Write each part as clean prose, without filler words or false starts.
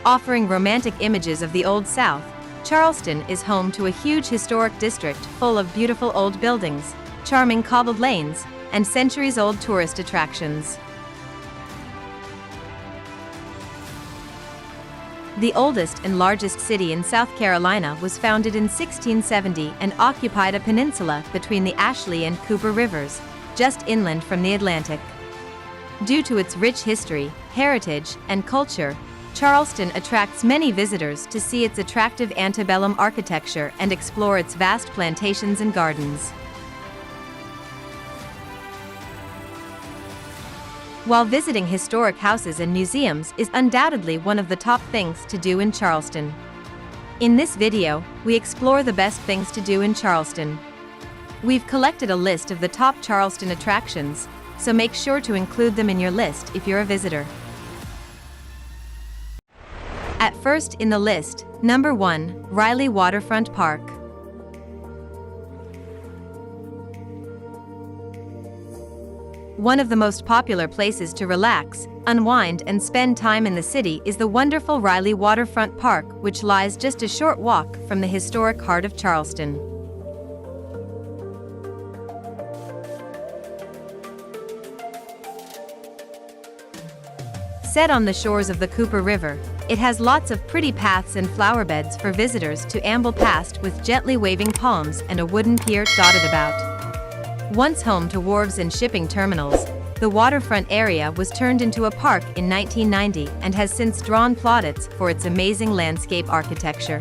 Offering romantic images of the Old South, Charleston is home to a huge historic district full of beautiful old buildings, charming cobbled lanes, and centuries-old tourist attractions. The oldest and largest city in South Carolina was founded in 1670 and occupied a peninsula between the Ashley and Cooper Rivers, just inland from the Atlantic. Due to its rich history, heritage, and culture, Charleston attracts many visitors to see its attractive antebellum architecture and explore its vast plantations and gardens. While visiting historic houses and museums is undoubtedly one of the top things to do in Charleston. In this video, we explore the best things to do in Charleston. We've collected a list of the top Charleston attractions, so make sure to include them in your list if you're a visitor. At first in the list, number 1, Riley Waterfront Park. One of the most popular places to relax, unwind, and spend time in the city is the wonderful Riley Waterfront Park, which lies just a short walk from the historic heart of Charleston. Set on the shores of the Cooper River, it has lots of pretty paths and flower beds for visitors to amble past with gently waving palms and a wooden pier dotted about. Once home to wharves and shipping terminals, the waterfront area was turned into a park in 1990 and has since drawn plaudits for its amazing landscape architecture.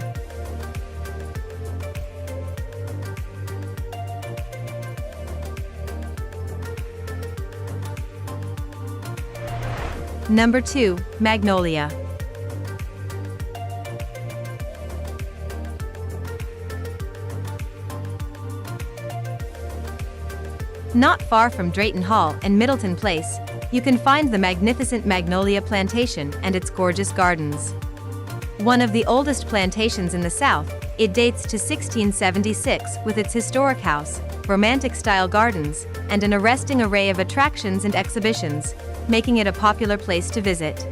Number 2, Magnolia. Not far from Drayton Hall and Middleton Place, you can find the magnificent Magnolia plantation and its gorgeous gardens. One of the oldest plantations in the South, it dates to 1676 with its historic house, romantic-style gardens, and an arresting array of attractions and exhibitions, making it a popular place to visit.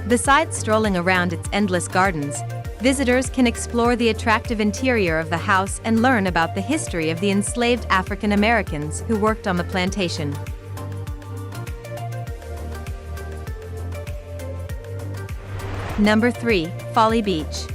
Besides strolling around its endless gardens, visitors can explore the attractive interior of the house and learn about the history of the enslaved African Americans who worked on the plantation. Number 3, Folly Beach.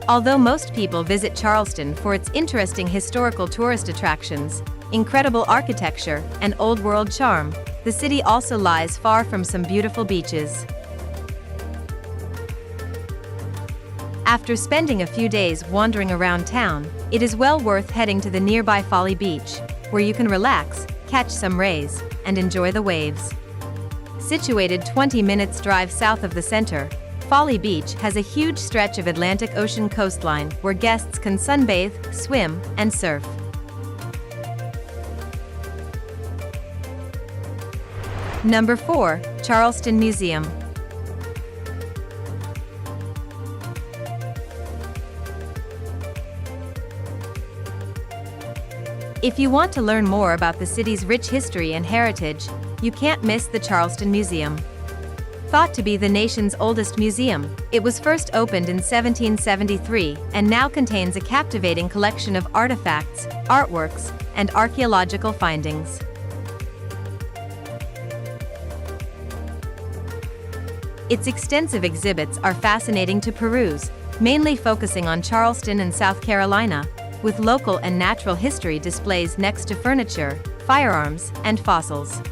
Although most people visit Charleston for its interesting historical tourist attractions, incredible architecture, and old-world charm, the city also lies far from some beautiful beaches. After spending a few days wandering around town, it is well worth heading to the nearby Folly Beach, where you can relax, catch some rays, and enjoy the waves. Situated 20 minutes drive south of the center, Folly Beach has a huge stretch of Atlantic Ocean coastline where guests can sunbathe, swim, and surf. Number 4, Charleston Museum. If you want to learn more about the city's rich history and heritage, you can't miss the Charleston Museum. Thought to be the nation's oldest museum, it was first opened in 1773 and now contains a captivating collection of artifacts, artworks, and archaeological findings. Its extensive exhibits are fascinating to peruse, mainly focusing on Charleston and South Carolina, with local and natural history displays next to furniture, firearms, and fossils.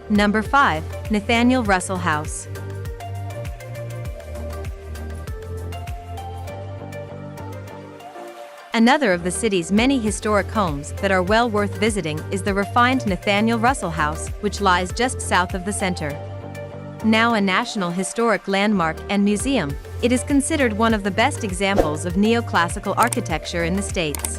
Number 5, Nathaniel Russell House. Another of the city's many historic homes that are well worth visiting is the refined Nathaniel Russell House, which lies just south of the center. Now a National Historic Landmark and museum, it is considered one of the best examples of neoclassical architecture in the States.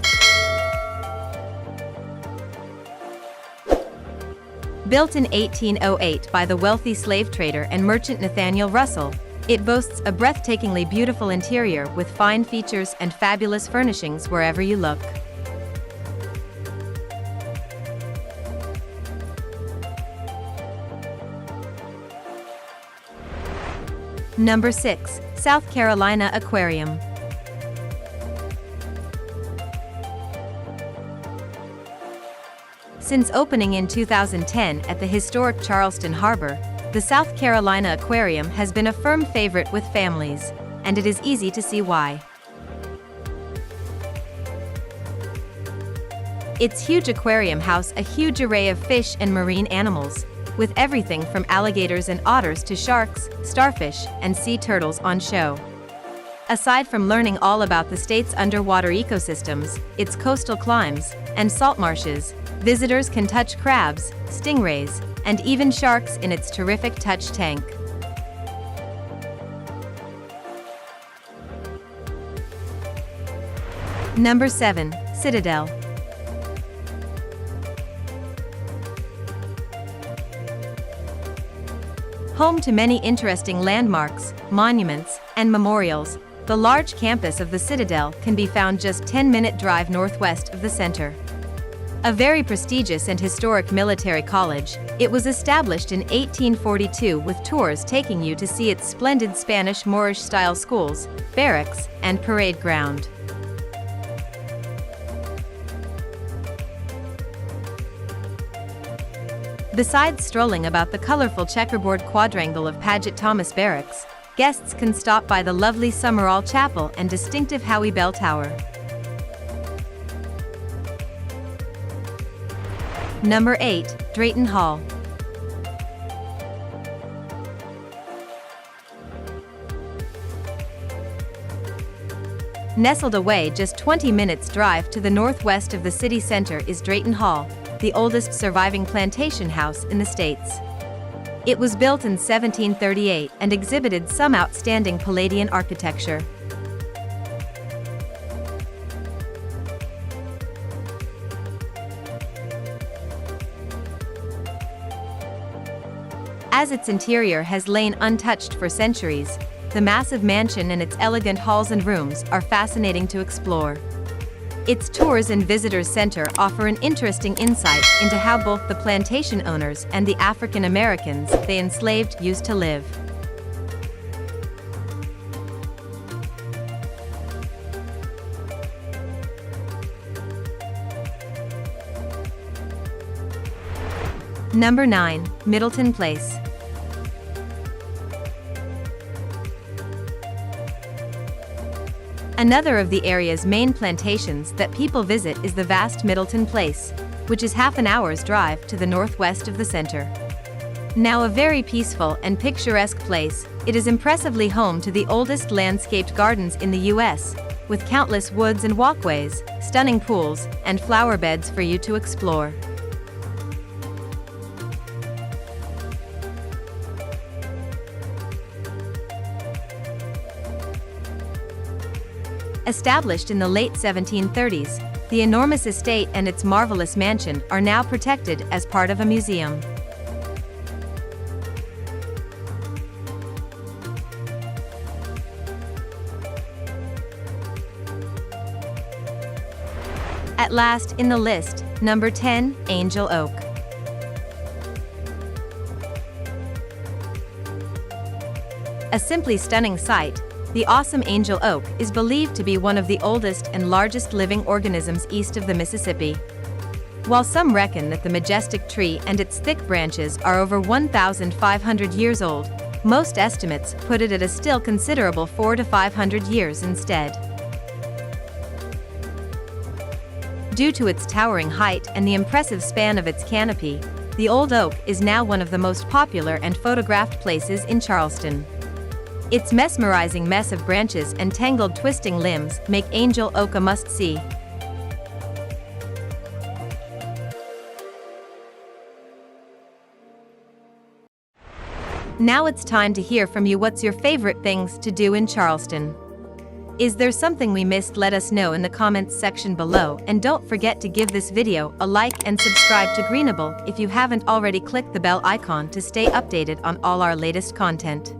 Built in 1808 by the wealthy slave trader and merchant Nathaniel Russell, it boasts a breathtakingly beautiful interior with fine features and fabulous furnishings wherever you look. Number 6. South Carolina Aquarium. Since opening in 2010 at the historic Charleston Harbor, the South Carolina Aquarium has been a firm favorite with families, and it is easy to see why. Its huge aquarium houses a huge array of fish and marine animals, with everything from alligators and otters to sharks, starfish, and sea turtles on show. Aside from learning all about the state's underwater ecosystems, its coastal climes, and salt marshes, visitors can touch crabs, stingrays, and even sharks in its terrific touch tank. Number 7. Citadel. Home to many interesting landmarks, monuments, and memorials, the large campus of the Citadel can be found just 10-minute drive northwest of the center. A very prestigious and historic military college, it was established in 1842 with tours taking you to see its splendid Spanish Moorish-style schools, barracks, and parade ground. Besides strolling about the colorful checkerboard quadrangle of Paget Thomas Barracks, guests can stop by the lovely Summerall Chapel and distinctive Howie Bell Tower. Number 8. Drayton Hall. Nestled away just 20 minutes drive to the northwest of the city center is Drayton Hall, the oldest surviving plantation house in the States. It was built in 1738 and exhibited some outstanding Palladian architecture. As its interior has lain untouched for centuries, the massive mansion and its elegant halls and rooms are fascinating to explore. Its tours and visitors center offer an interesting insight into how both the plantation owners and the African Americans they enslaved used to live. Number 9. Middleton Place. Another of the area's main plantations that people visit is the vast Middleton Place, which is half an hour's drive to the northwest of the center. Now a very peaceful and picturesque place, it is impressively home to the oldest landscaped gardens in the U.S., with countless woods and walkways, stunning pools, and flower beds for you to explore. Established in the late 1730s, the enormous estate and its marvelous mansion are now protected as part of a museum. At last in the list, number 10, Angel Oak. A simply stunning sight, the awesome Angel Oak is believed to be one of the oldest and largest living organisms east of the Mississippi. While some reckon that the majestic tree and its thick branches are over 1,500 years old, most estimates put it at a still considerable 400 to 500 years instead. Due to its towering height and the impressive span of its canopy, the old oak is now one of the most popular and photographed places in Charleston. Its mesmerizing mess of branches and tangled twisting limbs make Angel Oak a must-see. Now it's time to hear from you. What's your favorite things to do in Charleston? Is there something we missed? Let us know in the comments section below, and don't forget to give this video a like and subscribe to Greenable if you haven't already. Click the bell icon to stay updated on all our latest content.